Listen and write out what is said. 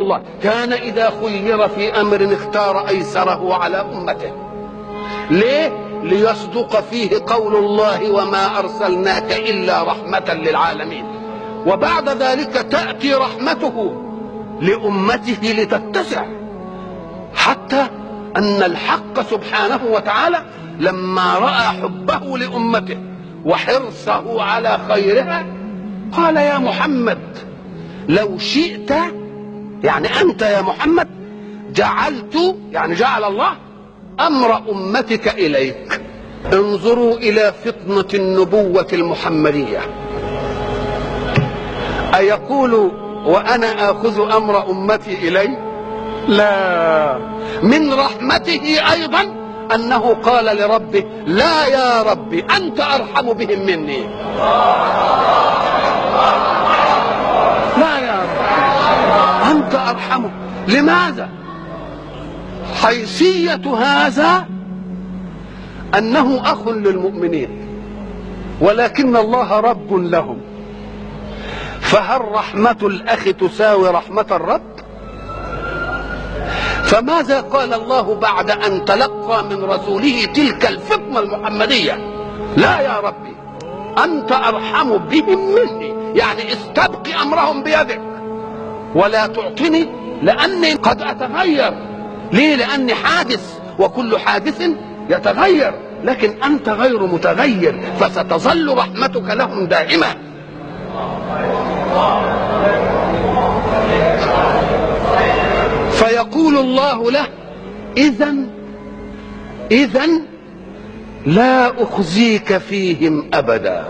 الله كان إذا خير في أمر اختار أيسره على أمته. ليه؟ ليصدق فيه قول الله وما أرسلناك إلا رحمة للعالمين. وبعد ذلك تأتي رحمته لأمته لتتسع، حتى أن الحق سبحانه وتعالى لما رأى حبه لأمته وحرصه على خيرها قال يا محمد لو شئت، يعني أنت يا محمد، جعلت، يعني جعل الله أمر أمتك إليك. انظروا إلى فطنة النبوة المحمدية، أيقول وأنا آخذ أمر أمتي إلي؟ لا، من رحمته أيضا أنه قال لربه لا يا ربي أنت أرحم بهم مني. لا يا رب أنت أرحمه. لماذا؟ حيثية هذا أنه أخ للمؤمنين ولكن الله رب لهم، فهل رحمة الأخ تساوي رحمة الرب؟ فماذا قال الله بعد أن تلقى من رسوله تلك الفطنة المحمدية؟ لا يا ربي أنت أرحم بهم مني، يعني استبقي أمرهم بيدك ولا تعطني لأني قد أتغير. ليه؟ لأني حادث وكل حادث يتغير، لكن أنت غير متغير فستظل رحمتك لهم دائمة. فيقول الله له إذن لا أخزيك فيهم أبدا.